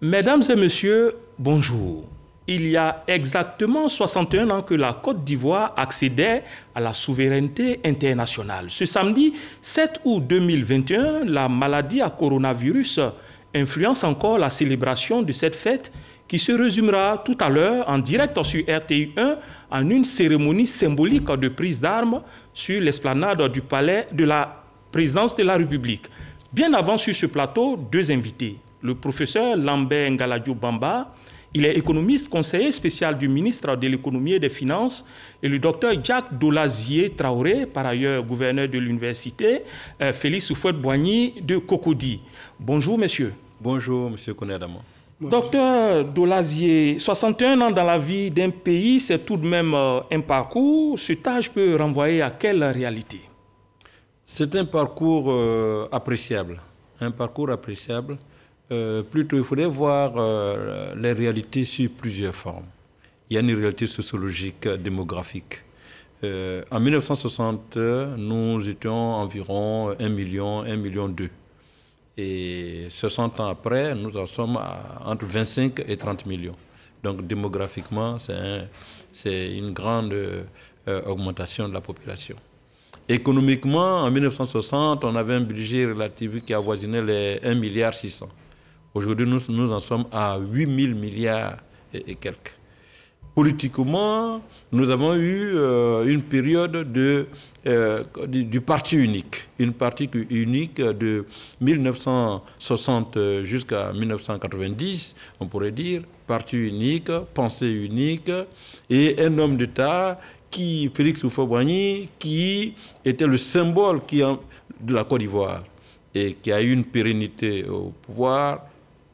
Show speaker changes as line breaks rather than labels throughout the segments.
Mesdames et messieurs, bonjour. Il y a exactement 61 ans que la Côte d'Ivoire accédait à la souveraineté internationale. Ce samedi 7 août 2021, la maladie à coronavirus influence encore la célébration de cette fête qui se résumera tout à l'heure en direct sur RTI 1 en une cérémonie symbolique de prise d'armes sur l'esplanade du palais de la présidence de la République. Bien avant sur ce plateau, deux invités. Le professeur Lambert Ngaladio Bamba, il est économiste conseiller spécial du ministre de l'économie et des finances, et le docteur Jacques Dolazié Traoré, par ailleurs gouverneur de l'université, Félix Houphouët-Boigny de Cocody. Bonjour messieurs.
Bonjour monsieur Konedama.
Docteur Dolazié, 61 ans dans la vie d'un pays, c'est tout de même un parcours. Cet âge peut renvoyer à quelle réalité?
C'est un parcours appréciable. Un parcours appréciable. Plutôt, il faudrait voir les réalités sur plusieurs formes. Il y a une réalité sociologique, démographique. En 1960, nous étions environ 1 million, 1,2 million. Et 60 ans après, nous en sommes entre 25 et 30 millions. Donc démographiquement, c'est une grande augmentation de la population. Économiquement, en 1960, on avait un budget relatif qui avoisinait les 1,6 milliard. Aujourd'hui, nous en sommes à 8 000 milliards et quelques. Politiquement, nous avons eu une période du parti unique. Une partie unique de 1960 jusqu'à 1990, on pourrait dire, parti unique, pensée unique, et un homme d'État Félix Houphouët-Boigny, qui était le symbole de la Côte d'Ivoire et qui a eu une pérennité au pouvoir,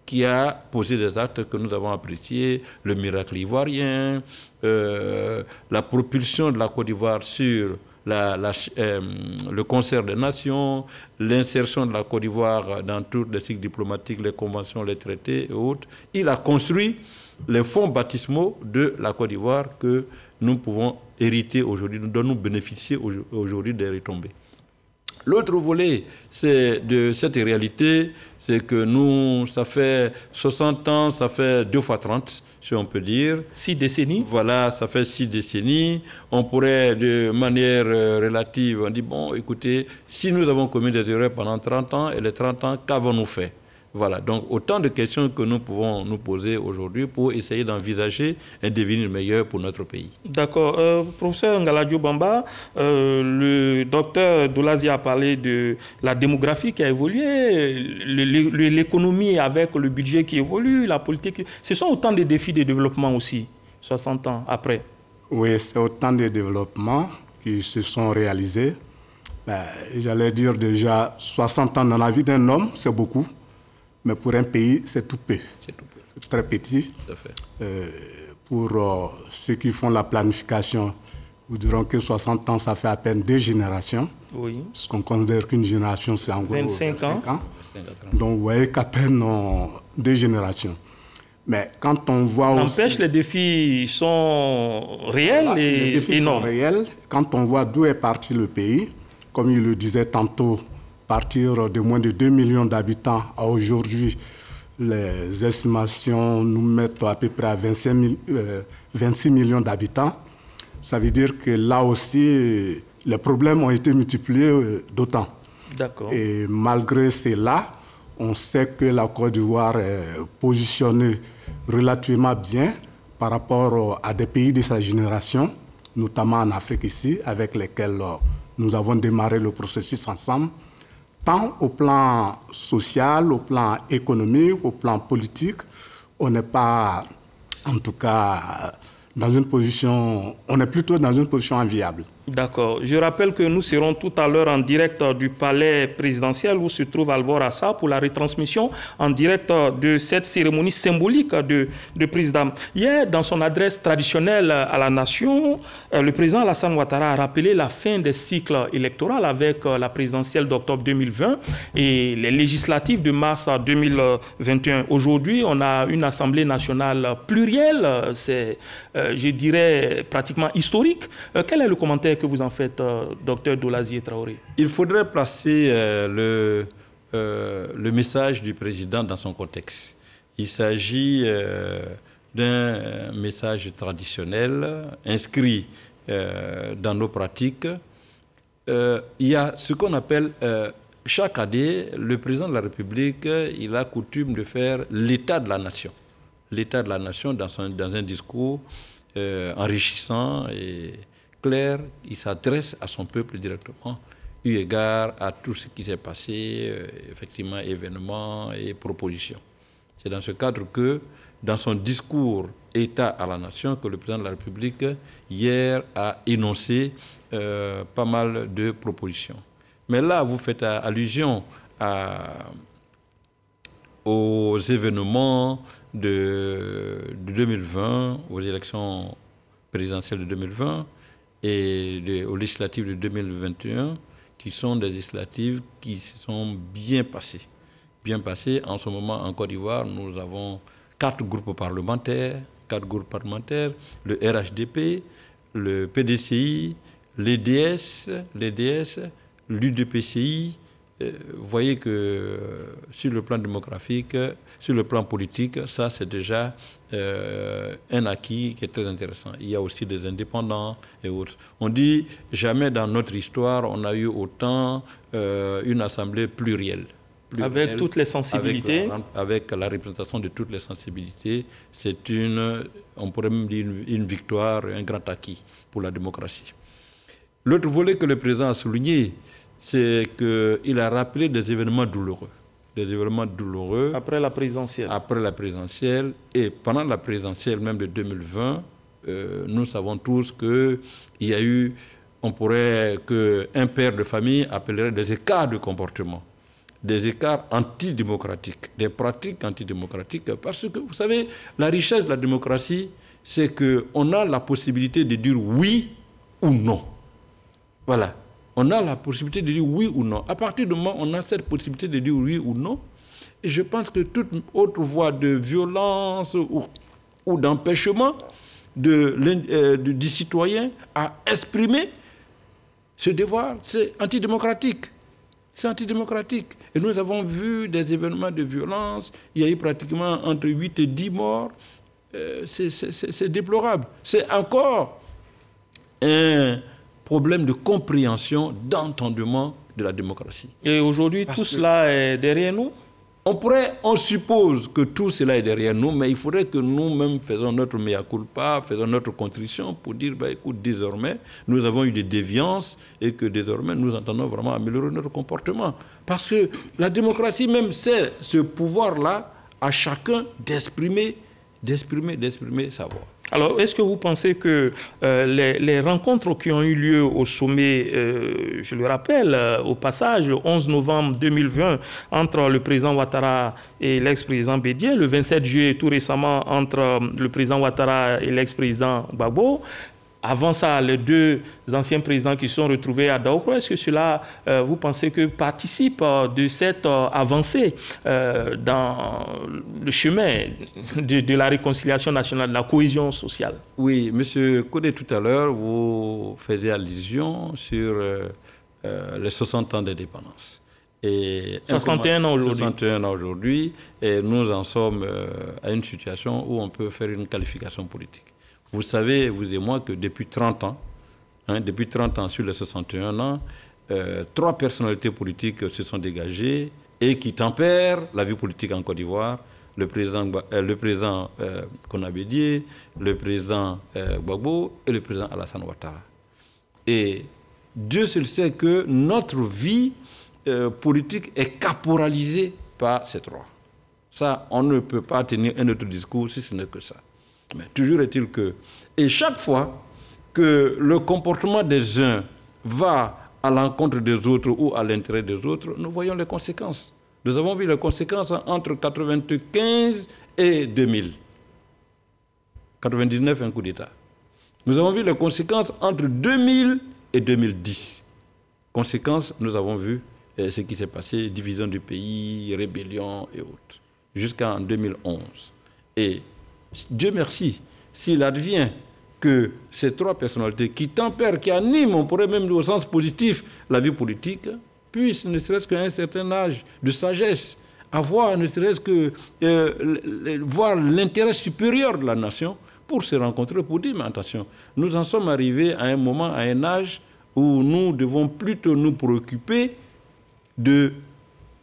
qui a posé des actes que nous avons appréciés, le miracle ivoirien, la propulsion de la Côte d'Ivoire sur le concert des nations, l'insertion de la Côte d'Ivoire dans tous les cycles diplomatiques, les conventions, les traités et autres. Il a construit les fonds baptismaux de la Côte d'Ivoire que nous pouvons hériter aujourd'hui, dont nous bénéficier aujourd'hui des retombées. L'autre volet, c'est de cette réalité, c'est que nous, ça fait 60 ans, ça fait 2 fois 30, si on peut dire.
6 décennies.
Voilà, ça fait 6 décennies. On pourrait, de manière relative, on dit, bon, écoutez, si nous avons commis des erreurs pendant 30 ans, et les 30 ans, qu'avons-nous fait? Voilà, donc autant de questions que nous pouvons nous poser aujourd'hui pour essayer d'envisager un devenir meilleur pour notre pays.
D'accord. Professeur Ngaladio Bamba, le docteur Dolazié a parlé de la démographie qui a évolué, l'économie avec le budget qui évolue, la politique. Ce sont autant de défis de développement aussi, 60 ans après.
Oui, c'est autant de développements qui se sont réalisés. J'allais dire déjà 60 ans dans la vie d'un homme, c'est beaucoup. Mais pour un pays, c'est tout peu. C'est très petit.
Tout à fait.
Pour ceux qui font la planification, nous dirons que 60 ans, ça fait à peine 2 générations.
Oui.
Parce qu'on considère qu'une génération, c'est en gros
25 ans.
Donc, vous voyez qu'à peine 2 générations. Mais quand on voit
n'empêche, les défis sont réels et
les défis
énormes.
Sont réels. Quand on voit d'où est parti le pays, comme il le disait tantôt, partir de moins de 2 millions d'habitants à aujourd'hui, les estimations nous mettent à peu près à 26 millions d'habitants. Ça veut dire que là aussi, les problèmes ont été multipliés d'autant.
D'accord.
Et malgré cela, on sait que la Côte d'Ivoire est positionnée relativement bien par rapport à des pays de sa génération, notamment en Afrique ici, avec lesquels nous avons démarré le processus ensemble. Tant au plan social, au plan économique, au plan politique, on n'est pas, en tout cas, dans une position, on est plutôt dans une position enviable.
D'accord. Je rappelle que nous serons tout à l'heure en direct du palais présidentiel où se trouve Alvor Assa pour la retransmission en direct de cette cérémonie symbolique de prise d'armes. Hier, dans son adresse traditionnelle à la nation, le président Alassane Ouattara a rappelé la fin des cycles électoraux avec la présidentielle d'octobre 2020 et les législatives de mars 2021. Aujourd'hui, on a une Assemblée nationale plurielle, c'est, je dirais, pratiquement historique. Quel est le commentaire que vous en faites, docteur Dolazié Traoré?
Il faudrait placer le message du président dans son contexte. Il s'agit d'un message traditionnel inscrit dans nos pratiques. Il y a ce qu'on appelle, chaque année, le président de la République, il a coutume de faire l'état de la nation. L'état de la nation dans un discours enrichissant et clair. Il s'adresse à son peuple directement, eu égard à tout ce qui s'est passé, effectivement, événements et propositions. C'est dans ce cadre que, dans son discours État à la nation, que le président de la République, hier, a énoncé pas mal de propositions. Mais là, vous faites allusion aux événements de 2020, aux élections présidentielles de 2020 et aux législatives de 2021, qui sont des législatives qui se sont bien passées. Bien passées. En ce moment, en Côte d'Ivoire, nous avons 4 groupes parlementaires, le RHDP, le PDCI, l'EDS, l'UDPCI. Vous voyez que sur le plan démographique, sur le plan politique, ça c'est déjà un acquis qui est très intéressant. Il y a aussi des indépendants et autres. On dit jamais dans notre histoire on a eu autant une assemblée plurielle.
Avec toutes les sensibilités.
Avec la représentation de toutes les sensibilités, c'est on pourrait même dire une victoire, un grand acquis pour la démocratie. L'autre volet que le président a souligné, c'est qu'il a rappelé des événements douloureux. Des événements douloureux.
Après la présidentielle.
Après la présidentielle. Et pendant la présidentielle même de 2020, nous savons tous qu'il y a eu, qu'un père de famille appellerait des écarts de comportement. Des écarts antidémocratiques, des pratiques antidémocratiques. Parce que, vous savez, la richesse de la démocratie, c'est qu'on a la possibilité de dire oui ou non. Voilà. On a la possibilité de dire oui ou non. À partir du moment où on a cette possibilité de dire oui ou non, et je pense que toute autre voie de violence ou d'empêchement du citoyen à exprimer ce devoir, c'est antidémocratique. C'est antidémocratique. Et nous avons vu des événements de violence. Il y a eu pratiquement entre 8 et 10 morts. C'est déplorable. C'est encore un problème de compréhension, d'entendement de la démocratie.
Et aujourd'hui, tout cela est derrière nous?
On suppose que tout cela est derrière nous, mais il faudrait que nous-mêmes faisons notre mea culpa, faisons notre contrition pour dire, écoute, désormais, nous avons eu des déviances et que désormais, nous entendons vraiment améliorer notre comportement. Parce que la démocratie même, c'est ce pouvoir-là à chacun d'exprimer sa voix.
Alors, est-ce que vous pensez que les rencontres qui ont eu lieu au sommet, je le rappelle, au passage, le 11 novembre 2020, entre le président Ouattara et l'ex-président Bédié, le 27 juillet, tout récemment, entre le président Ouattara et l'ex-président Gbagbo, avant ça, les 2 anciens présidents qui sont retrouvés à Daoukro, est-ce que cela, vous pensez que participe de cette avancée dans le chemin de la réconciliation nationale, de la cohésion sociale?
Oui, M. Kodé, tout à l'heure, vous faisiez allusion sur les 60 ans d'indépendance.
61 ans aujourd'hui.
61 ans aujourd'hui, et nous en sommes à une situation où on peut faire une qualification politique. Vous savez, vous et moi, que depuis 30 ans, sur les 61 ans, 3 personnalités politiques se sont dégagées et qui tempèrent la vie politique en Côte d'Ivoire. Le président Konabédié, le président Gbagbo et le président Alassane Ouattara. Et Dieu seul sait que notre vie politique est caporalisée par ces 3. Ça, on ne peut pas tenir un autre discours si ce n'est que ça. Mais toujours est-il que, et chaque fois que le comportement des uns va à l'encontre des autres ou à l'intérêt des autres, nous voyons les conséquences. Nous avons vu les conséquences entre 1995 et 2000. 99, un coup d'État. Nous avons vu les conséquences entre 2000 et 2010. Conséquences, nous avons vu ce qui s'est passé, division du pays, rébellion et autres, jusqu'en 2011. Et Dieu merci, s'il advient que ces 3 personnalités qui tempèrent, qui animent, on pourrait même dire au sens positif, la vie politique, puissent, ne serait-ce qu'à un certain âge de sagesse, avoir ne serait-ce que voir l'intérêt supérieur de la nation pour se rencontrer, pour dire, mais attention, nous en sommes arrivés à un moment, à un âge où nous devons plutôt nous préoccuper de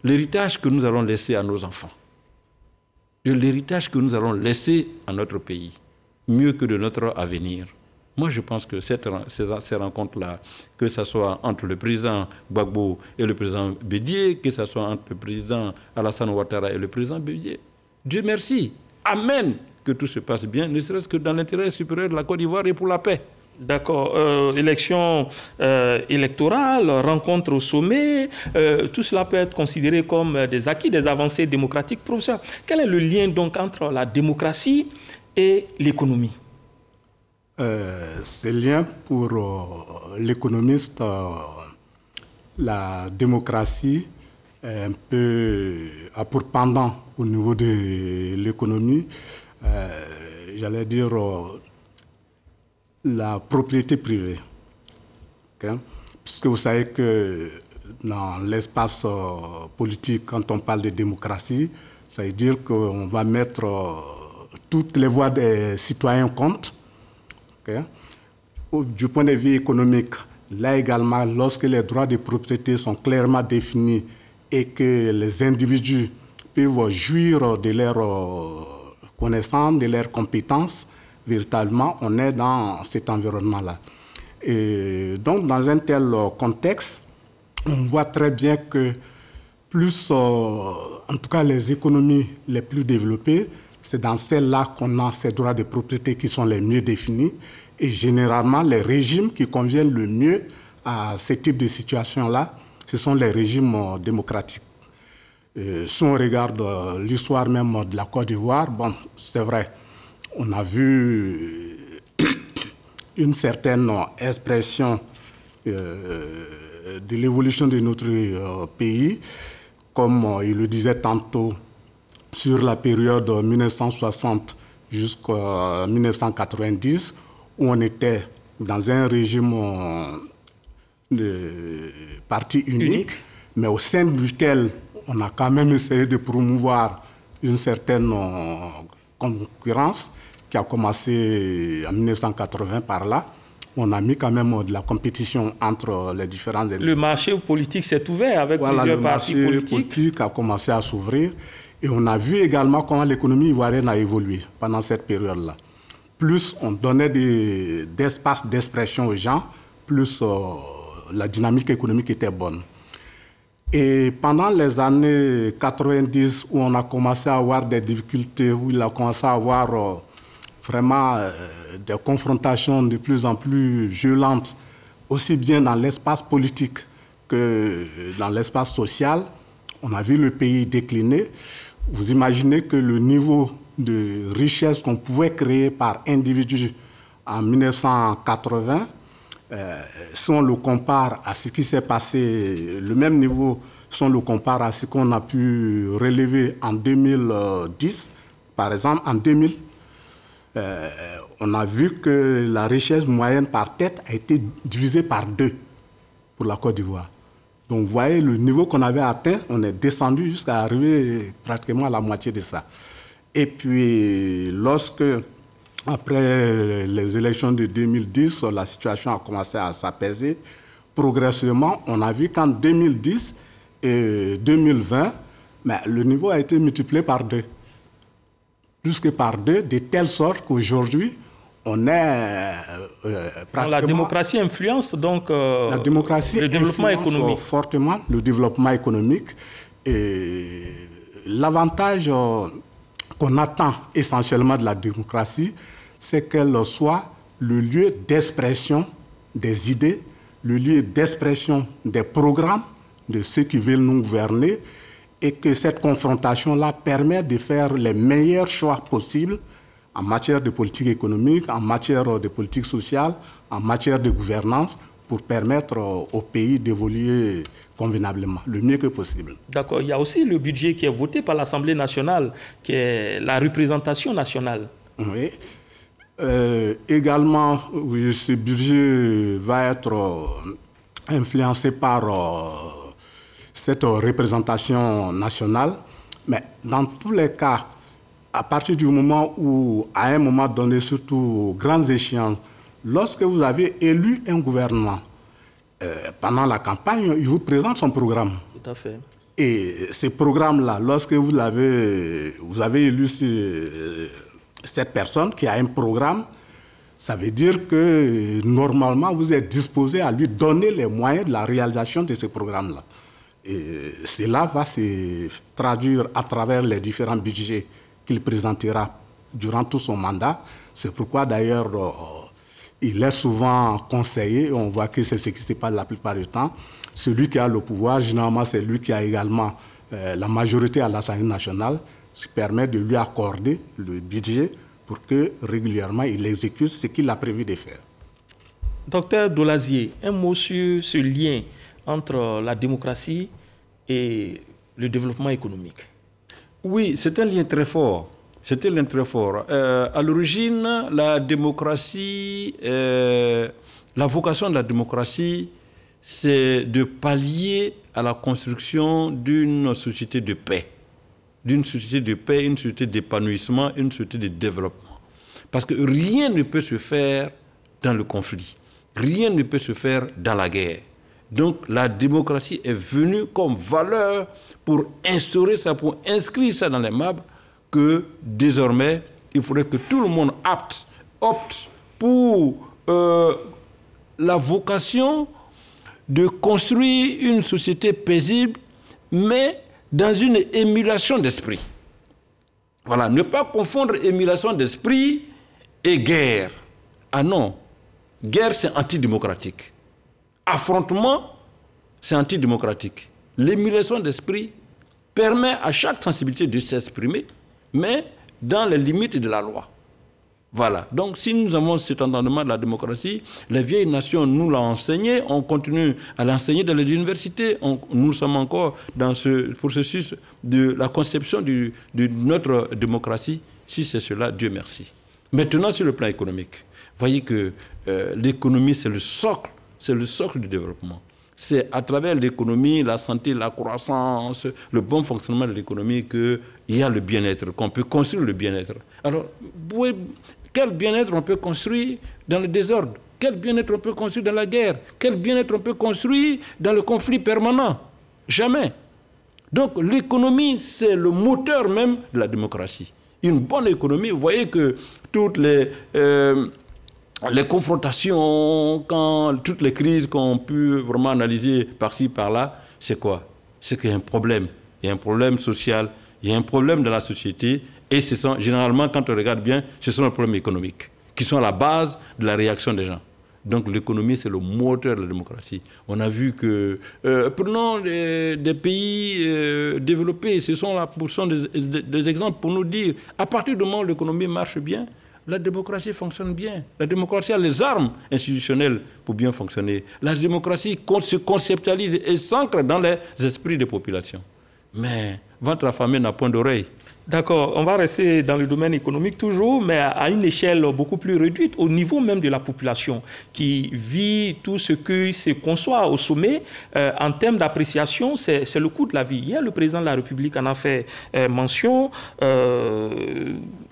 l'héritage que nous allons laisser à nos enfants, de l'héritage que nous allons laisser à notre pays, mieux que de notre avenir. Moi, je pense que ces rencontres-là, que ce soit entre le président Gbagbo et le président Bédié, que ce soit entre le président Alassane Ouattara et le président Bédié, Dieu merci, amen, que tout se passe bien, ne serait-ce que dans l'intérêt supérieur de la Côte d'Ivoire et pour la paix.
D'accord. Élection électorale, rencontre au sommet, tout cela peut être considéré comme des acquis, des avancées démocratiques. Professeur, quel est le lien donc entre la démocratie et l'économie?
Ce lien pour l'économiste, la démocratie a pour pendant au niveau de l'économie, j'allais dire, la propriété privée. Okay? Puisque vous savez que dans l'espace politique, quand on parle de démocratie, ça veut dire qu'on va mettre toutes les voix des citoyens en compte. Okay? Du point de vue économique, là également, lorsque les droits de propriété sont clairement définis et que les individus peuvent jouir de leurs connaissances, de leurs compétences, véritablement, on est dans cet environnement-là. Et donc, dans un tel contexte, on voit très bien que plus, en tout cas les économies les plus développées, c'est dans celles-là qu'on a ces droits de propriété qui sont les mieux définis. Et généralement, les régimes qui conviennent le mieux à ce type de situation-là, ce sont les régimes démocratiques. Si on regarde l'histoire même de la Côte d'Ivoire, bon, c'est vrai, on a vu une certaine expression de l'évolution de notre pays, comme il le disait tantôt, sur la période 1960 jusqu'à 1990, où on était dans un régime de parti unique, mais au sein duquel on a quand même essayé de promouvoir une certaine concurrence qui a commencé en 1980 par là. On a mis quand même de la compétition entre les différents éléments.
Le marché politique s'est ouvert avec plusieurs partis politiques.
Le marché politique a commencé à s'ouvrir. Et on a vu également comment l'économie ivoirienne a évolué pendant cette période-là. Plus on donnait d'espace d'expression aux gens, plus la dynamique économique était bonne. Et pendant les années 90, où on a commencé à avoir des difficultés, où il a commencé à avoir vraiment des confrontations de plus en plus violentes, aussi bien dans l'espace politique que dans l'espace social, on a vu le pays décliner. Vous imaginez que le niveau de richesse qu'on pouvait créer par individu en 1980, si on le compare à ce qui s'est passé, le même niveau, si on le compare à ce qu'on a pu relever en 2010, par exemple, en 2000, on a vu que la richesse moyenne par tête a été divisée par 2 pour la Côte d'Ivoire. Donc, vous voyez, le niveau qu'on avait atteint, on est descendu jusqu'à arriver pratiquement à la moitié de ça. Et puis, après les élections de 2010, la situation a commencé à s'apaiser. Progressivement, on a vu qu'en 2010 et 2020, le niveau a été multiplié par 2. Plus que par 2, de telle sorte qu'aujourd'hui, on est pratiquement...
La démocratie influence donc
la démocratie
le développement économique.
Fortement le développement économique. Et l'avantage qu'on attend essentiellement de la démocratie, c'est qu'elle soit le lieu d'expression des idées, le lieu d'expression des programmes de ceux qui veulent nous gouverner, et que cette confrontation-là permet de faire les meilleurs choix possibles en matière de politique économique, en matière de politique sociale, en matière de gouvernance, pour permettre au pays d'évoluer convenablement, le mieux que possible.
D'accord. Il y a aussi le budget qui est voté par l'Assemblée nationale, qui est la représentation nationale.
Oui. Également, oui, ce budget va être influencé par cette représentation nationale. Mais dans tous les cas, à partir du moment où, à un moment donné, surtout grandes échéances, lorsque vous avez élu un gouvernement, pendant la campagne, il vous présente son programme.
Tout à fait.
Et ces programmes-là, lorsque vous avez élu cette personne qui a un programme, ça veut dire que normalement, vous êtes disposé à lui donner les moyens de la réalisation de ce programme-là. Et cela va se traduire à travers les différents budgets qu'il présentera durant tout son mandat. C'est pourquoi d'ailleurs, il est souvent conseillé, on voit que c'est ce qui se passe la plupart du temps. Celui qui a le pouvoir, généralement, c'est lui qui a également la majorité à l'Assemblée nationale, ce qui permet de lui accorder le budget pour que régulièrement il exécute ce qu'il a prévu de faire.
Docteur Dolazier, un mot sur ce lien entre la démocratie et le développement économique.
Oui, c'est un lien très fort. C'est un lien très fort. À l'origine, la démocratie, la vocation de la démocratie, c'est de pallier à la construction d'une société de paix. D'une société de paix, une société d'épanouissement, une société de développement. Parce que rien ne peut se faire dans le conflit. Rien ne peut se faire dans la guerre. Donc la démocratie est venue comme valeur pour instaurer ça, pour inscrire ça dans les marbres, que désormais, il faudrait que tout le monde opte pour la vocation de construire une société paisible, mais dans une émulation d'esprit. Voilà, ne pas confondre émulation d'esprit et guerre. Ah non, guerre c'est antidémocratique. Affrontement, c'est antidémocratique. L'émulation d'esprit permet à chaque sensibilité de s'exprimer, mais dans les limites de la loi. Voilà. Donc, si nous avons cet entendement de la démocratie, les vieilles nations nous l'ont enseigné, on continue à l'enseigner dans les universités. Nous sommes encore dans ce processus de la conception de notre démocratie. Si c'est cela, Dieu merci. Maintenant, sur le plan économique, voyez que l'économie, c'est le socle du développement. C'est à travers l'économie, la santé, la croissance, le bon fonctionnement de l'économie qu'il y a le bien-être, qu'on peut construire le bien-être. Alors, quel bien-être on peut construire dans le désordre? Quel bien-être on peut construire dans la guerre? Quel bien-être on peut construire dans le conflit permanent? Jamais. Donc l'économie, c'est le moteur même de la démocratie. Une bonne économie, vous voyez que toutes les confrontations, toutes les crises qu'on peut vraiment analyser par-ci, par-là, c'est quoi? C'est qu'il y a un problème. Il y a un problème social, il y a un problème dans la société. Et ce sont, généralement, quand on regarde bien, ce sont les problèmes économiques qui sont à la base de la réaction des gens. Donc l'économie, c'est le moteur de la démocratie. On a vu que, prenons des pays développés, ce sont des exemples pour nous dire, à partir du moment où l'économie marche bien, la démocratie fonctionne bien. La démocratie a les armes institutionnelles pour bien fonctionner. La démocratie se conceptualise et s'ancre dans les esprits des populations. Mais ventre affamé n'a point d'oreille.
D'accord, on va rester dans le domaine économique toujours, mais à une échelle beaucoup plus réduite, au niveau même de la population qui vit tout ce qui se conçoit au sommet. En termes d'appréciation, c'est le coût de la vie. Hier, le président de la République en a fait mention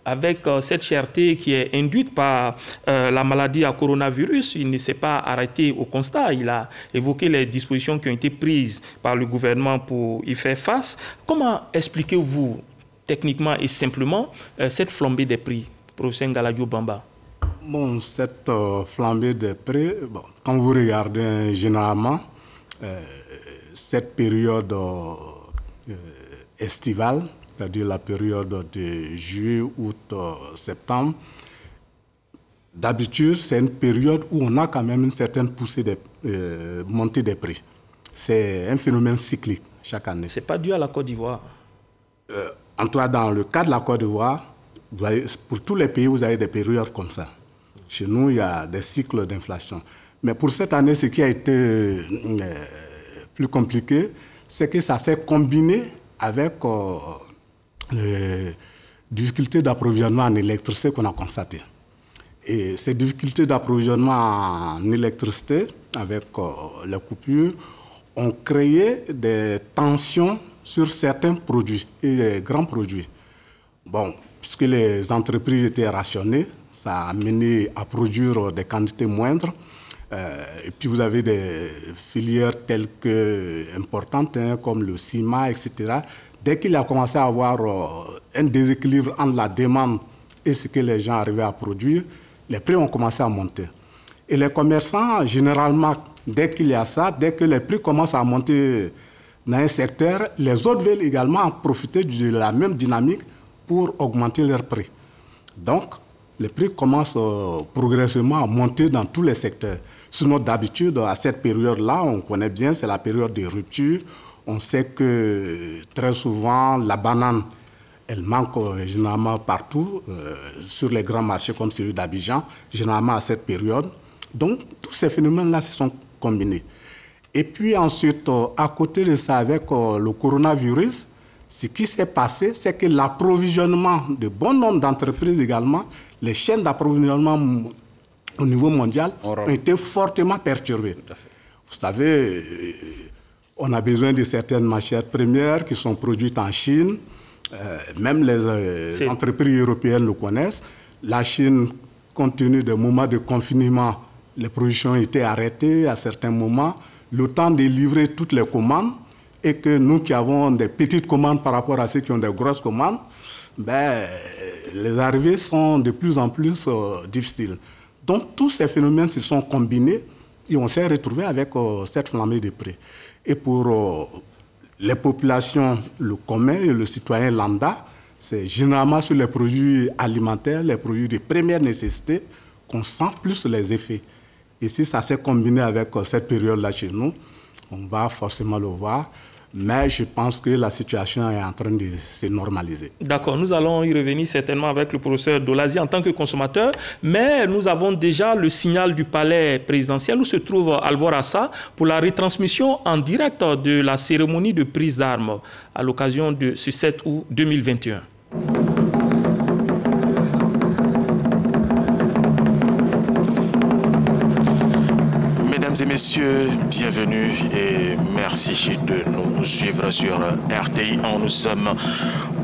avec cette cherté qui est induite par la maladie à coronavirus. Il ne s'est pas arrêté au constat. Il a évoqué les dispositions qui ont été prises par le gouvernement pour y faire face. Comment expliquez-vous techniquement et simplement cette flambée des prix, professeur Ngaladio Bamba?
Bon, cette flambée des prix, quand vous regardez généralement cette période estivale, c'est-à-dire la période de juillet, août, septembre, d'habitude, c'est une période où on a quand même une certaine poussée de montée des prix. C'est un phénomène cyclique chaque année.
Ce n'est pas dû à la Côte d'Ivoire.
En tout cas, dans le cas de la Côte d'Ivoire, pour tous les pays, vous avez des périodes comme ça. Chez nous, il y a des cycles d'inflation. Mais pour cette année, ce qui a été plus compliqué, c'est que ça s'est combiné avec les difficultés d'approvisionnement en électricité qu'on a constatées. Et ces difficultés d'approvisionnement en électricité, avec les coupures, ont créé des tensions sur certains produits, et grands produits. Bon, puisque les entreprises étaient rationnées, ça a amené à produire des quantités moindres. Et puis vous avez des filières telles que importantes, comme le ciment, etc. Dès qu'il a commencé à avoir un déséquilibre entre la demande et ce que les gens arrivaient à produire, les prix ont commencé à monter. Et les commerçants, généralement, dès qu'il y a ça, dès que les prix commencent à monter dans un secteur, les autres veulent également en profiter de la même dynamique pour augmenter leurs prix. Donc, les prix commencent progressivement à monter dans tous les secteurs. Sinon, d'habitude, à cette période-là, on connaît bien, c'est la période de rupture. On sait que très souvent, la banane, elle manque généralement partout, sur les grands marchés comme celui d'Abidjan, généralement à cette période. Donc, tous ces phénomènes-là se sont combinés. Et puis ensuite, à côté de ça, avec le coronavirus, ce qui s'est passé, c'est que l'approvisionnement de bon nombre d'entreprises également, les chaînes d'approvisionnement au niveau mondial ont été fortement perturbées. Vous savez, on a besoin de certaines matières premières qui sont produites en Chine. Même les entreprises européennes le connaissent. La Chine, compte tenu des moments de confinement, les productions ont été arrêtées à certains moments. Le temps de livrer toutes les commandes, et que nous qui avons des petites commandes par rapport à ceux qui ont des grosses commandes, les arrivées sont de plus en plus difficiles. Donc tous ces phénomènes se sont combinés et on s'est retrouvé avec cette flambée de prix. Et pour les populations, le commun et le citoyen lambda, c'est généralement sur les produits alimentaires, les produits de première nécessité, qu'on sent plus les effets. Et si ça s'est combiné avec cette période-là chez nous, on va forcément le voir. Mais je pense que la situation est en train de se normaliser.
D'accord, nous allons y revenir certainement avec le professeur Dolazi en tant que consommateur. Mais nous avons déjà le signal du palais présidentiel où se trouve Alvor Assa pour la retransmission en direct de la cérémonie de prise d'armes à l'occasion de ce 7 août 2021.
Mesdames et messieurs, bienvenue et merci de nous suivre sur RTI. Nous sommes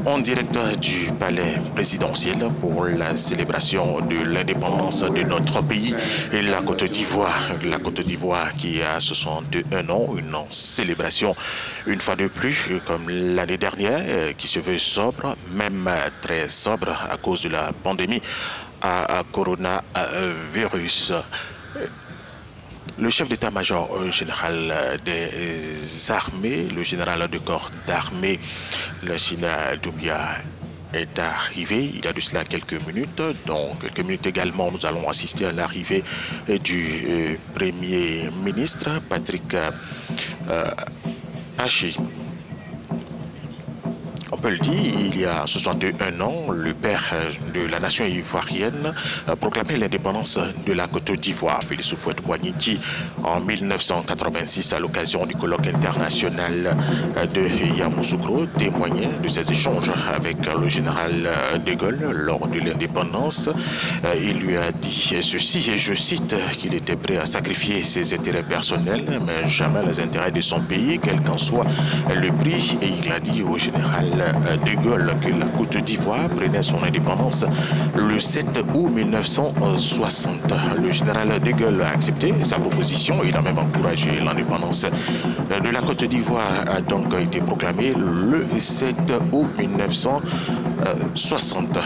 en direct du palais présidentiel pour la célébration de l'indépendance de notre pays et la Côte d'Ivoire. La Côte d'Ivoire qui a 61 ans, une célébration une fois de plus comme l'année dernière qui se veut sobre, même très sobre à cause de la pandémie à coronavirus. Le chef d'état-major général des armées, le général de corps d'armée, Lassina Doumbia, est arrivé il y a de cela quelques minutes. Dans quelques minutes également, nous allons assister à l'arrivée du Premier ministre, Patrick Hachi. On peut le dire, il y a 61 ans, le père de la nation ivoirienne proclamait l'indépendance de la Côte d'Ivoire, Félix Houphouët-Boigny, qui, en 1986, à l'occasion du colloque international de Yamoussoukro, témoignait de ses échanges avec le général de Gaulle lors de l'indépendance. Il lui a dit ceci, et je cite, qu'il était prêt à sacrifier ses intérêts personnels, mais jamais les intérêts de son pays, quel qu'en soit le prix. Et il a dit au général de Gaulle que la Côte d'Ivoire prenait son indépendance le 7 août 1960. Le général de Gaulle a accepté sa proposition. Il a même encouragé l'indépendance de la Côte d'Ivoire, a donc été proclamée le 7 août 1960.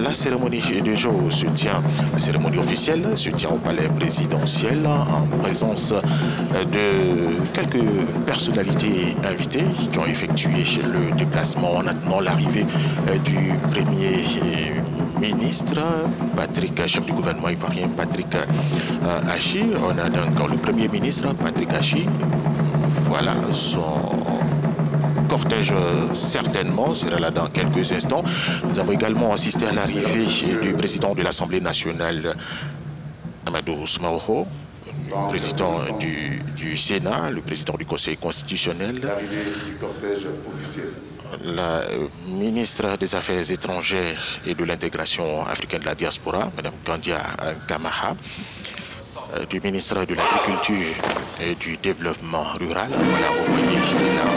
La cérémonie de jour se tient, la cérémonie officielle se tient au palais présidentiel en présence de quelques personnalités invitées qui ont effectué le déplacement en attendant l'arrivée du Premier ministre, Patrick, chef du gouvernement ivoirien, Patrick Hachi. On a donc le Premier ministre, Patrick Hachi. Voilà, son cortège certainement sera là dans quelques instants. Nous avons également assisté à l'arrivée du président de l'Assemblée nationale, Amadou Smaoro, le président du Sénat, le président du Conseil constitutionnel.
L'arrivée du cortège officiel.
La ministre des Affaires étrangères et de l'intégration africaine de la diaspora, Mme Kandia Kamara, du ministre de l'Agriculture et du Développement rural, voilà, vous voyez là,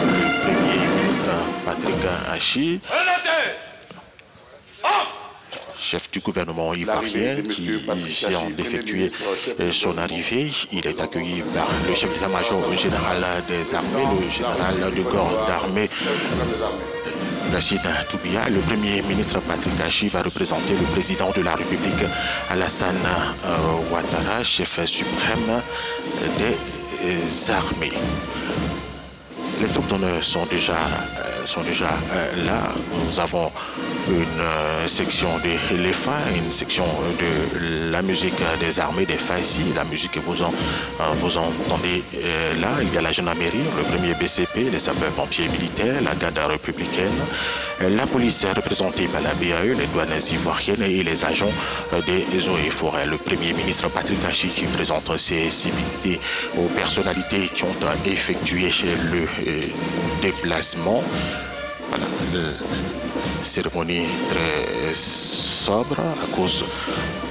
le Premier ministre ministre Patrick Achi, chef du gouvernement ivoirien, qui vient d'effectuer son arrivée. Il est accueilli par le chef d'état-major général des armées, le général du corps d'armée, Rachid Toubia. Le premier ministre Patrick Achi va représenter le président de la République, Alassane Ouattara, chef suprême des armées. Les troupes d'honneur sont déjà là. Nous avons une section de l'EFA, une section de la musique des armées, des FACI, la musique que vous entendez là. Il y a la gendarmerie, le premier BCP, les sapeurs-pompiers militaires, la garde républicaine, la police représentée par la BAE, les douanes ivoiriennes et les agents des eaux et forêts. Le premier ministre Patrick Achi qui présente ses civilités aux personnalités qui ont effectué le déplacement. Voilà, cérémonie très sobre à cause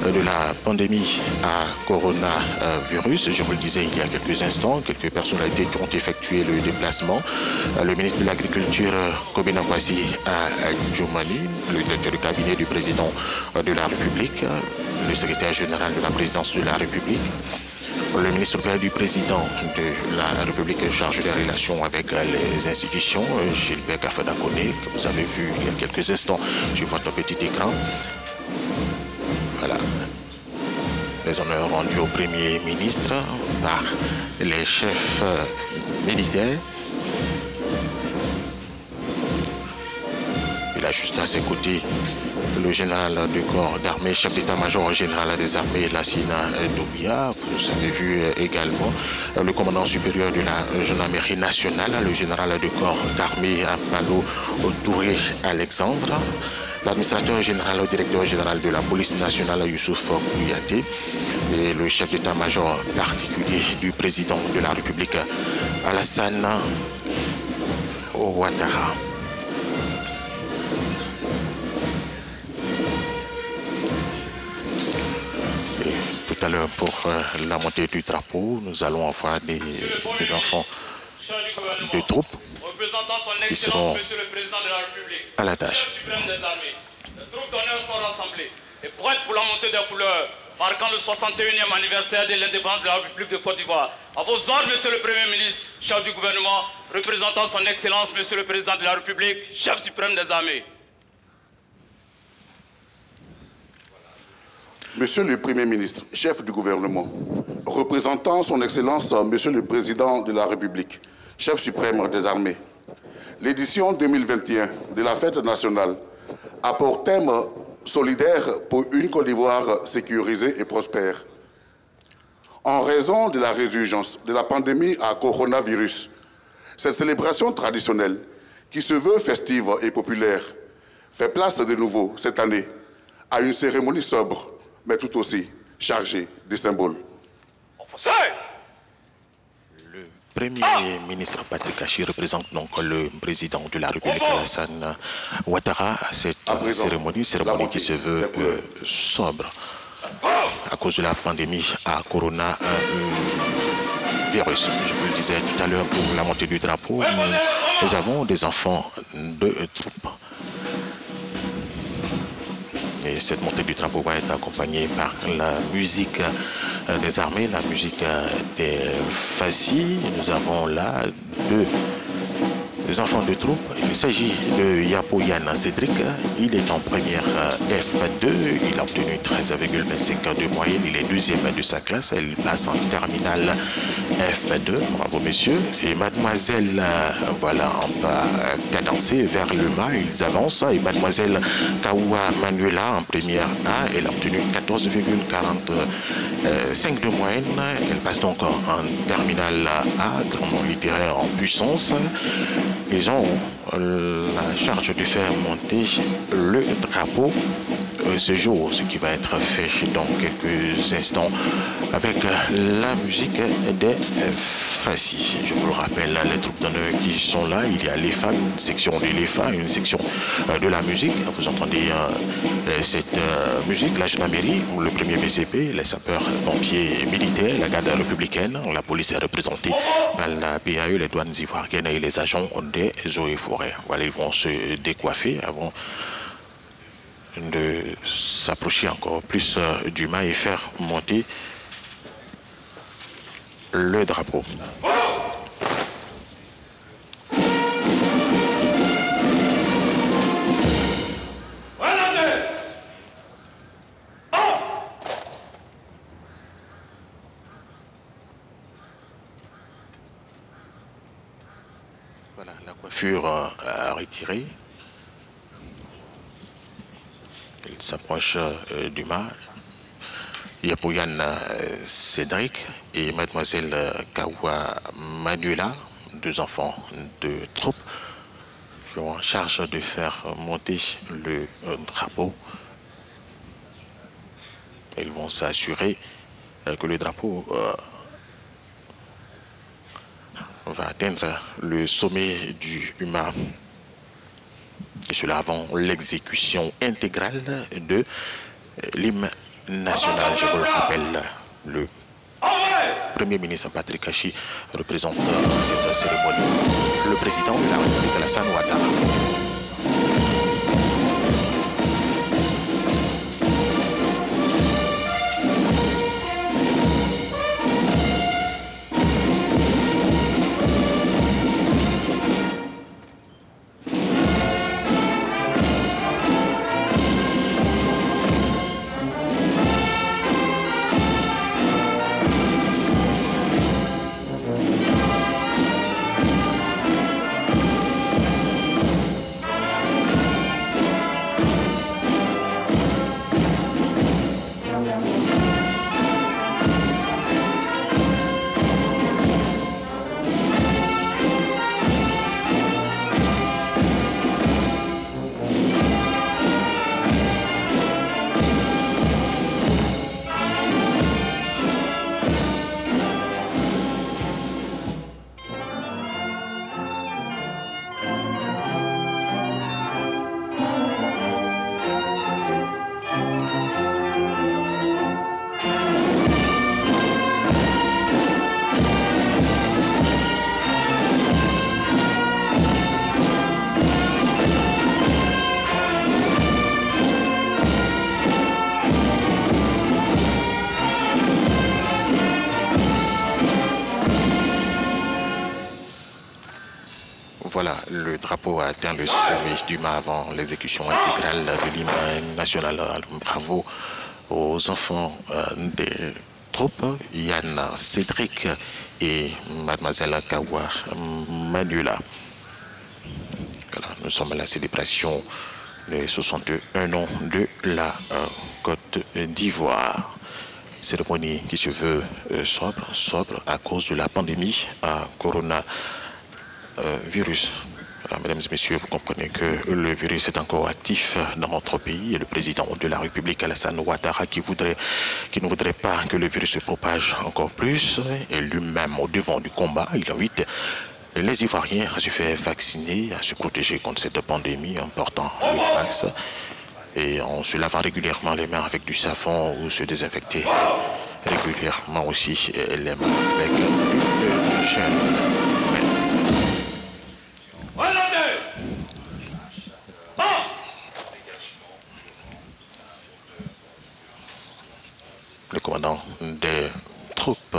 de la pandémie à coronavirus. Je vous le disais il y a quelques instants, quelques personnalités qui ont effectué le déplacement. Le ministre de l'Agriculture, Kobena Kwasi Djoumani, le directeur du cabinet du président de la République, le secrétaire général de la présidence de la République, le ministre du président de la République chargé des relations avec les institutions, Gilbert Kafadakone, que vous avez vu il y a quelques instants sur votre petit écran. Voilà. Les honneurs rendus au Premier ministre par les chefs militaires. Il a juste à ses côtés le général du corps d'armée, chef d'état-major général des armées, Lassina Doubia. Vous avez vu également le commandant supérieur de la gendarmerie nationale, le général du corps d'armée, Apalo Touré Alexandre. L'administrateur général, le directeur général de la police nationale, Youssouf Kouyaté, et le chef d'état-major particulier du président de la République, Alassane Ouattara. Tout à l'heure, pour la montée du drapeau, nous allons avoir des enfants de troupes qui seront à la tâche.
Les troupes d'honneur sont rassemblées et prêtes pour la montée des couleurs, marquant le 61e anniversaire de l'indépendance de la République de Côte d'Ivoire. À vos ordres, Monsieur le Premier ministre, chef du gouvernement, représentant son Excellence, Monsieur le Président de la République, chef suprême des armées.
Monsieur le Premier ministre, chef du gouvernement, représentant son Excellence, Monsieur le Président de la République, chef suprême des armées, l'édition 2021 de la fête nationale a pour thème solidaire pour une Côte d'Ivoire sécurisée et prospère. En raison de la résurgence de la pandémie à coronavirus, cette célébration traditionnelle, qui se veut festive et populaire, fait place de nouveau cette année à une cérémonie sobre, mais tout aussi chargé de symboles.
Le Premier ministre Patrick Achi représente donc le président de la République, Alassane Ouattara, à cette cérémonie qui se veut sobre à cause de la pandémie à coronavirus. Je vous le disais tout à l'heure, pour la montée du drapeau, nous avons des enfants de troupes. Et cette montée du drapeau va être accompagnée par la musique des armées, la musique des FACI. Nous avons là des enfants de troupe. Il s'agit de Yapo Yann Cédric. Il est en première F2. Il a obtenu 13,25 de moyenne. Il est deuxième de sa classe. Il passe en terminale F2. Bravo, messieurs. Et mademoiselle, voilà, on va cadencer vers le bas. Ils avancent. Et mademoiselle Kaoua Manuela en première A. Elle a obtenu 14,45 de moyenne. Elle passe donc en terminale A, grand nom littéraire en puissance. Ils ont la charge de faire monter le drapeau ce jour, ce qui va être fait dans quelques instants avec la musique des Fassi. Je vous le rappelle, les troupes d'honneur qui sont là, il y a l'EFA, une section de l'EFA, une section de la musique. Vous entendez cette musique, la gendarmerie, le premier BCP, les sapeurs-pompiers militaires, la garde républicaine, la police est représentée par la PAE, les douanes ivoiriennes et les agents des eaux et forêts. Voilà, ils vont se décoiffer avant de s'approcher encore plus du mât et faire monter le drapeau. Voilà, la coiffure à retirer. Il s'approche du mât. Yapoyan Cédric et mademoiselle Kawa Manuela, deux enfants de troupe, qui ont en charge de faire monter le drapeau. Ils vont s'assurer que le drapeau va atteindre le sommet du mât. Et cela avant l'exécution intégrale de l'hymne national. Je vous le rappelle, le Premier ministre Patrick Achi représente cette cérémonie. Le président de la République, Alassane Ouattara. Voilà, le drapeau a atteint le sommet du mât avant l'exécution intégrale de l'hymne national. Bravo aux enfants des troupes, Yann Cédric et mademoiselle Kawa Manuela. Voilà, nous sommes à la célébration des 61 ans de la Côte d'Ivoire. Cérémonie qui se veut sobre à cause de la pandémie à coronavirus. Voilà, mesdames et messieurs, vous comprenez que le virus est encore actif dans notre pays et le président de la République, Alassane Ouattara, qui ne voudrait pas que le virus se propage encore plus, et lui-même au devant du combat, il invite les Ivoiriens à se faire vacciner, à se protéger contre cette pandémie en portant le masque et en se lavant régulièrement les mains avec du savon ou se désinfecter régulièrement aussi les mains avec du gel. Le commandant des troupes,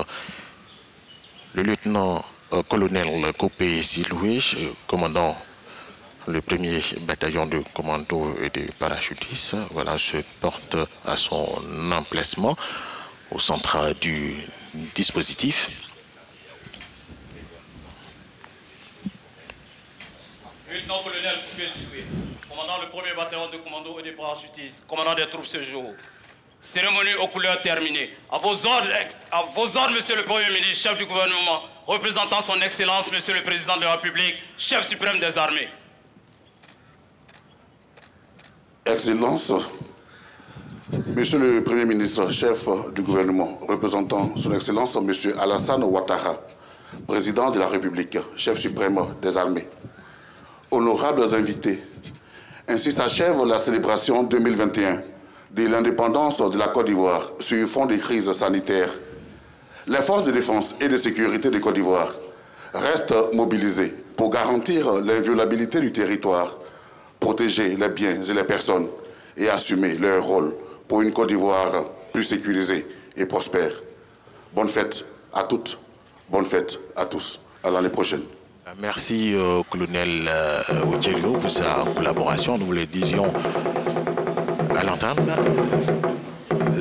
le lieutenant-colonel Kopé Ziloué, commandant le premier bataillon de commando et de parachutistes, voilà, se porte à son emplacement au centre du dispositif.
Lieutenant-colonel Kopé Ziloué, commandant le premier bataillon de commando et de parachutistes, commandant des troupes ce jour. Cérémonie aux couleurs terminée. À vos ordres, monsieur le Premier ministre, chef du gouvernement, représentant son Excellence, monsieur le Président de la République, chef suprême des armées.
Excellence, Monsieur le Premier ministre, chef du gouvernement, représentant son Excellence, Monsieur Alassane Ouattara, président de la République, chef suprême des armées, honorables invités, ainsi s'achève la célébration 2021 de l'indépendance de la Côte d'Ivoire sur fond des crises sanitaires. Les forces de défense et de sécurité de Côte d'Ivoire restent mobilisées pour garantir l'inviolabilité du territoire, protéger les biens et les personnes et assumer leur rôle pour une Côte d'Ivoire plus sécurisée et prospère. Bonne fête à toutes, bonne fête à tous. À l'année prochaine.
Merci au colonel Oudjelio pour sa collaboration. Nous le disions à l'entame.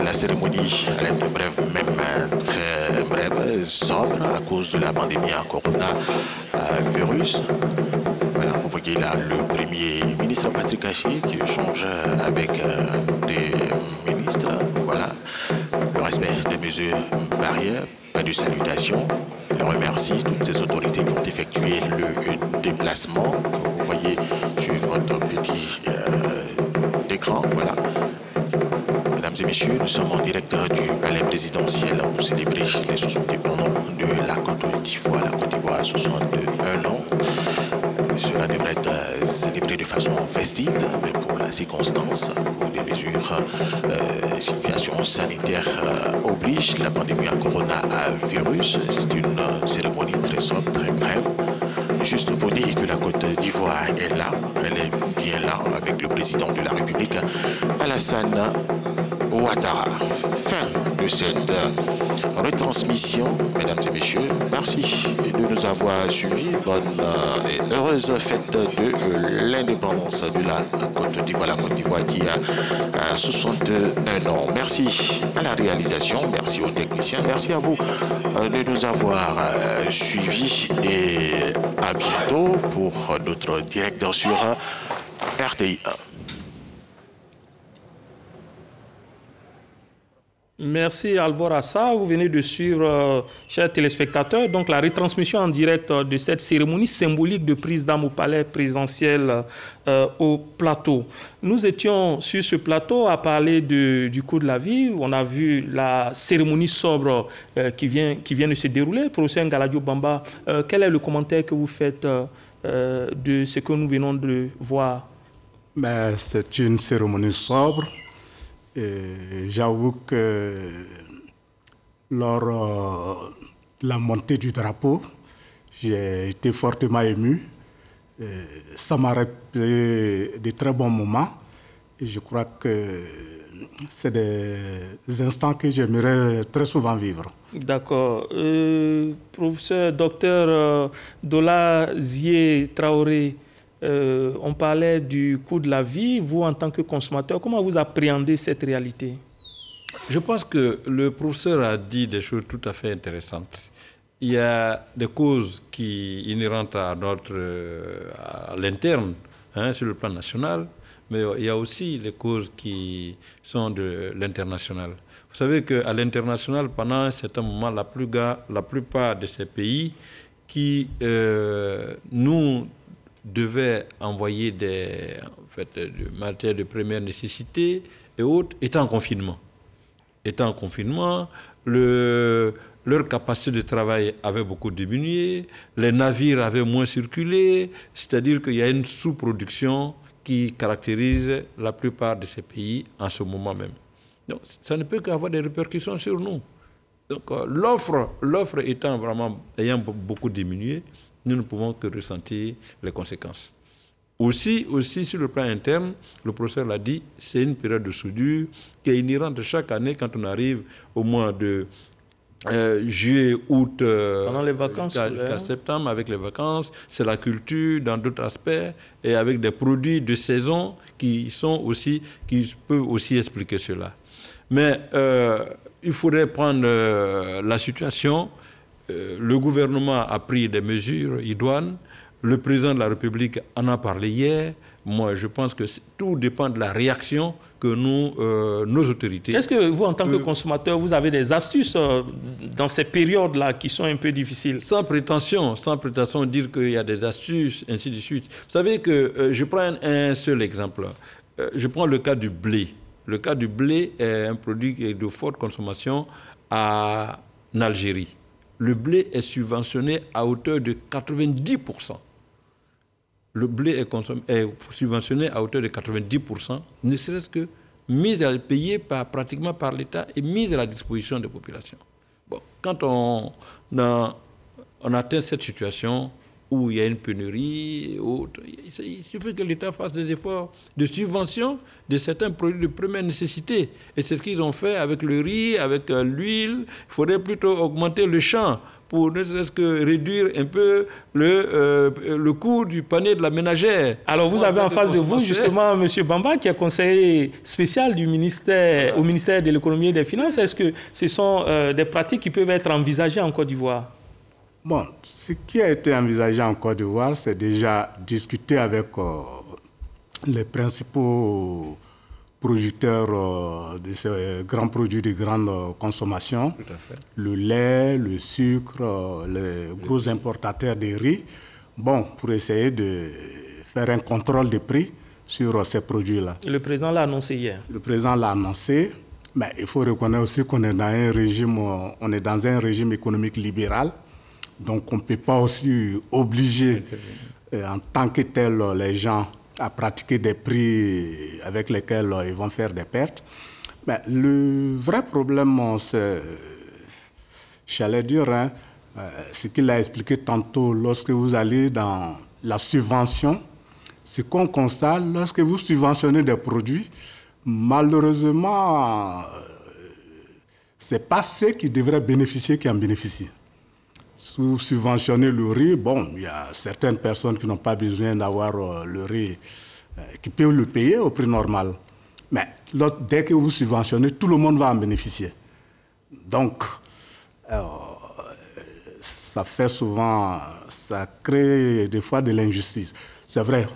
La cérémonie allait être brève, même très brève, sobre à cause de la pandémie à coronavirus. Voilà, vous voyez là le Premier ministre Patrick Haché qui échange avec des ministres. Voilà, le respect des mesures barrières, pas de salutation. Je remercie toutes ces autorités qui ont effectué le déplacement que vous voyez sur votre petit écran. Voilà. Mesdames et messieurs, nous sommes en direct du palais présidentiel pour célébrer les 61 ans de la Côte d'Ivoire. La Côte d'Ivoire a 61 ans. Cela devrait être célébré de façon festive, mais pour la circonstance, pour des mesures, situation sanitaire oblige, la pandémie à coronavirus, c'est une cérémonie très sobre, très brève. Juste pour dire que la Côte d'Ivoire est là, elle est bien là, avec le président de la République, Alassane Ouattara. Fin de cette retransmission, mesdames et messieurs. Merci de nous avoir suivis. Bonne et heureuse fête de l'indépendance de la Côte d'Ivoire. La Côte d'Ivoire qui a 61 ans. Merci à la réalisation, merci aux techniciens, merci à vous de nous avoir suivis et à bientôt pour notre direct sur RTI 1.
Merci Alvor Assa. Vous venez de suivre, chers téléspectateurs, donc la retransmission en direct de cette cérémonie symbolique de prise d'armes au palais présidentiel au plateau. Nous étions sur ce plateau à parler du coût de la vie. On a vu la cérémonie sobre qui vient de se dérouler. Professeur Ngaladio Bamba, quel est le commentaire que vous faites de ce que nous venons de voir?
C'est une cérémonie sobre. J'avoue que lors de la montée du drapeau, j'ai été fortement ému. Ça m'a rappelé de très bons moments. Et je crois que c'est des instants que j'aimerais très souvent vivre.
D'accord. Professeur, docteur Dola Zié Traoré, on parlait du coût de la vie. Vous, en tant que consommateur, comment vous appréhendez cette réalité?
Je pense que le professeur a dit des choses tout à fait intéressantes. Il y a des causes inhérentes à l'interne, sur le plan national, mais il y a aussi les causes qui sont de l'international. Vous savez qu'à l'international, pendant un certain moment, la plupart de ces pays qui nous devaient envoyer des matières de première nécessité et autres, étaient en confinement. Leur capacité de travail avait beaucoup diminué, les navires avaient moins circulé, c'est-à-dire qu'il y a une sous-production qui caractérise la plupart de ces pays en ce moment même. Donc, ça ne peut qu'avoir des répercussions sur nous. Donc, l'offre ayant beaucoup diminué, nous ne pouvons que ressentir les conséquences. Aussi, sur le plan interne, le professeur l'a dit, c'est une période de soudure qui est inhérente chaque année quand on arrive au mois de juillet, août,
pendant les vacances,
jusqu'à septembre, avec les vacances, c'est la culture dans d'autres aspects et avec des produits de saison qui peuvent aussi expliquer cela. Mais il faudrait prendre la situation. Le gouvernement a pris des mesures idoines. Le président de la République en a parlé hier. Moi, je pense que tout dépend de la réaction que nos autorités...
Est-ce que vous, en tant que consommateur, vous avez des astuces dans ces périodes-là qui sont un peu difficiles?
Sans prétention dire qu'il y a des astuces, ainsi de suite. Vous savez que je prends un seul exemple. Je prends le cas du blé. Le cas du blé est un produit de forte consommation en Algérie. Le blé est subventionné à hauteur de 90%. Le blé est subventionné à hauteur de 90%, ne serait-ce que payé pratiquement par l'État et mis à la disposition des populations. Bon, quand on atteint cette situation où il y a une pénurie, il suffit que l'État fasse des efforts de subvention de certains produits de première nécessité. Et c'est ce qu'ils ont fait avec le riz, avec l'huile. Il faudrait plutôt augmenter le champ pour ne serait-ce que réduire un peu le coût du panier de la ménagère.
Alors vous avez en face de vous justement M. Bamba qui est conseiller spécial du ministère, au ministère de l'économie et des finances. Est-ce que ce sont des pratiques qui peuvent être envisagées en Côte d'Ivoire?
Bon, ce qui a été envisagé en Côte d'Ivoire, c'est déjà discuter avec les principaux producteurs de ces grands produits de grande consommation, le lait, le sucre, les gros importateurs de riz, bon, pour essayer de faire un contrôle des prix sur ces produits-là.
Le président l'a annoncé hier.
Le président l'a annoncé, mais il faut reconnaître aussi qu'on est dans un régime économique libéral. Donc, on ne peut pas aussi obliger en tant que tel les gens à pratiquer des prix avec lesquels ils vont faire des pertes. Mais le vrai problème, c'est, j'allais dire, ce qu'il a expliqué tantôt, lorsque vous allez dans la subvention, ce qu'on constate, lorsque vous subventionnez des produits, malheureusement, ce n'est pas ceux qui devraient bénéficier qui en bénéficient. Si vous subventionnez le riz, bon, il y a certaines personnes qui n'ont pas besoin d'avoir le riz, qui peuvent le payer au prix normal. Mais dès que vous subventionnez, tout le monde va en bénéficier. Donc, ça fait souvent, ça crée des fois de l'injustice. C'est vrai,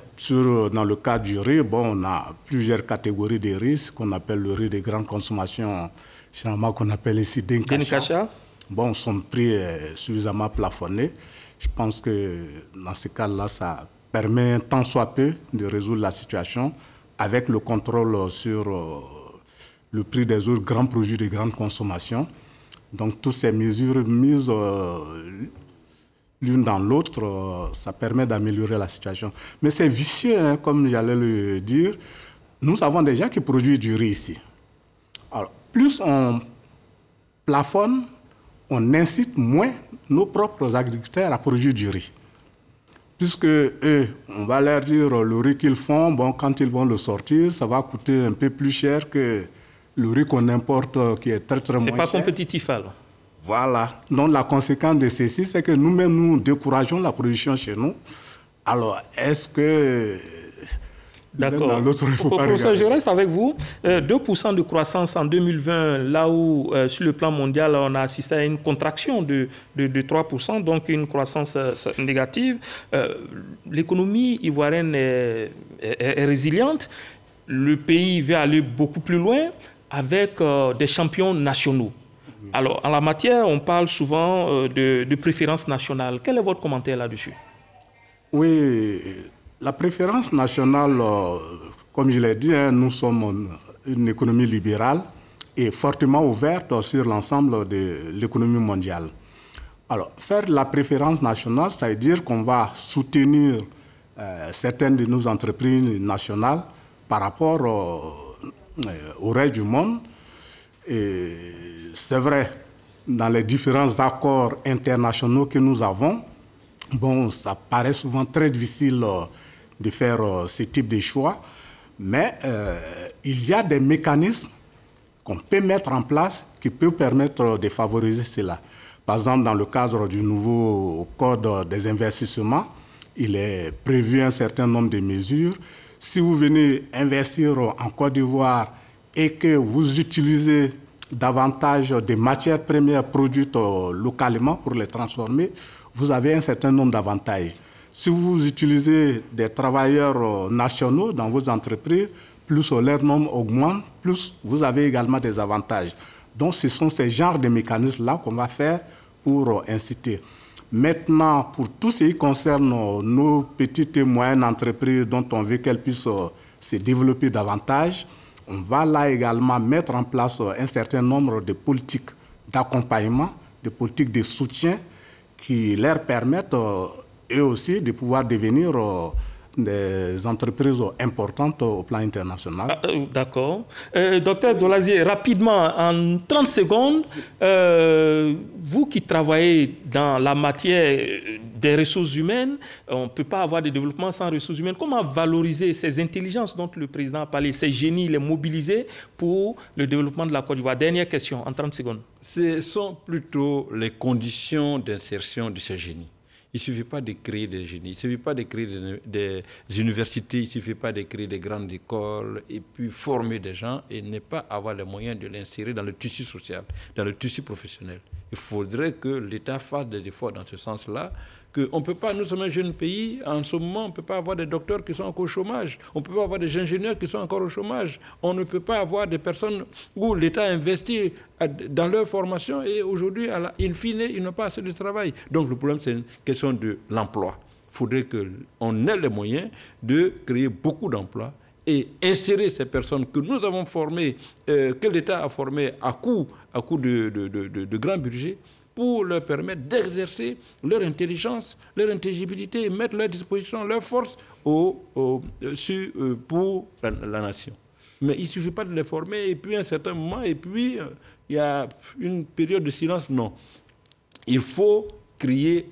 dans le cas du riz, bon, on a plusieurs catégories de riz, ce qu'on appelle le riz de grande consommation, généralement qu'on appelle ici Denkacha. Bon, son prix est suffisamment plafonné. Je pense que dans ce cas-là, ça permet tant soit peu de résoudre la situation avec le contrôle sur le prix des autres grands produits de grande consommation. Donc, toutes ces mesures mises l'une dans l'autre, ça permet d'améliorer la situation. Mais c'est vicieux, hein, comme j'allais le dire. Nous avons des gens qui produisent du riz ici. Alors, plus on plafonne, on incite moins nos propres agriculteurs à produire du riz. Puisque eux, on va leur dire le riz qu'ils font, bon, quand ils vont le sortir, ça va coûter un peu plus cher que le riz qu'on importe, qui est très, très moins cher.
C'est pas compétitif alors.
Voilà. Donc la conséquence de ceci, c'est que nous-mêmes, nous décourageons la production chez nous. Alors, est-ce que...
D'accord. Professeur, je reste avec vous. 2% de croissance en 2020, là où, sur le plan mondial, on a assisté à une contraction de 3%, donc une croissance négative. L'économie ivoirienne est résiliente. Le pays veut aller beaucoup plus loin avec des champions nationaux. Alors, en la matière, on parle souvent de préférence nationale. Quel est votre commentaire là-dessus?
Oui, la préférence nationale, comme je l'ai dit, hein, nous sommes une économie libérale et fortement ouverte sur l'ensemble de l'économie mondiale. Alors, faire la préférence nationale, ça veut dire qu'on va soutenir certaines de nos entreprises nationales par rapport au reste du monde. Et c'est vrai, dans les différents accords internationaux que nous avons, bon, ça paraît souvent très difficile de faire ce type de choix, mais il y a des mécanismes qu'on peut mettre en place qui peuvent permettre de favoriser cela. Par exemple, dans le cadre du nouveau Code des investissements, il est prévu un certain nombre de mesures. Si vous venez investir en Côte d'Ivoire et que vous utilisez davantage de matières premières produites localement pour les transformer, vous avez un certain nombre d'avantages. Si vous utilisez des travailleurs nationaux dans vos entreprises, plus leur nombre augmente, plus vous avez également des avantages. Donc, ce sont ces genres de mécanismes-là qu'on va faire pour inciter. Maintenant, pour tout ce qui concerne nos petites et moyennes entreprises dont on veut qu'elles puissent se développer davantage, On va là également mettre en place un certain nombre de politiques d'accompagnement, de politiques de soutien qui leur permettent eux aussi de pouvoir devenir des entreprises importantes au plan international.
D'accord. Docteur Dolazier, rapidement, en 30 secondes, vous qui travaillez dans la matière des ressources humaines, on ne peut pas avoir de développement sans ressources humaines. Comment valoriser ces intelligences dont le président a parlé, ces génies, les mobiliser pour le développement de la Côte d'Ivoire? Dernière question, en 30 secondes.
Ce sont plutôt les conditions d'insertion de ces génies. Il ne suffit pas de créer des génies, il ne suffit pas de créer des universités, il ne suffit pas de créer des grandes écoles et puis former des gens et ne pas avoir les moyens de l'insérer dans le tissu social, dans le tissu professionnel. Il faudrait que l'État fasse des efforts dans ce sens-là. On ne peut pas, nous sommes un jeune pays, en ce moment, on ne peut pas avoir des docteurs qui sont encore au chômage, on ne peut pas avoir des ingénieurs qui sont encore au chômage, on ne peut pas avoir des personnes où l'État investit dans leur formation et aujourd'hui, in fine, ils n'ont pas assez de travail. Donc le problème, c'est une question de l'emploi. Il faudrait qu'on ait les moyens de créer beaucoup d'emplois et insérer ces personnes que nous avons formées, que l'État a formées à coût de grands budgets, pour leur permettre d'exercer leur intelligence, leur intelligibilité et mettre à leur disposition leur force pour la nation. Mais il ne suffit pas de les former et puis à un certain moment, et puis il y a une période de silence. Non. Il faut créer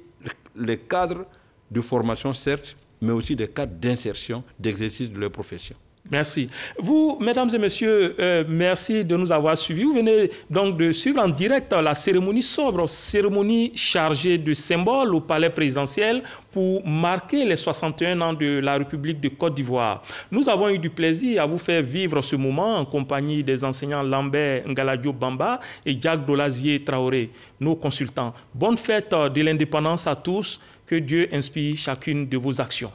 les cadres de formation, certes, mais aussi des cadres d'insertion, d'exercice de leur profession.
Merci. Vous, mesdames et messieurs, merci de nous avoir suivis. Vous venez donc de suivre en direct la cérémonie sobre, cérémonie chargée de symboles au palais présidentiel pour marquer les 61 ans de la République de Côte d'Ivoire. Nous avons eu du plaisir à vous faire vivre ce moment en compagnie des enseignants Lambert Ngaladio Bamba et Jack Dolazier Traoré, nos consultants. Bonne fête de l'indépendance à tous. Que Dieu inspire chacune de vos actions.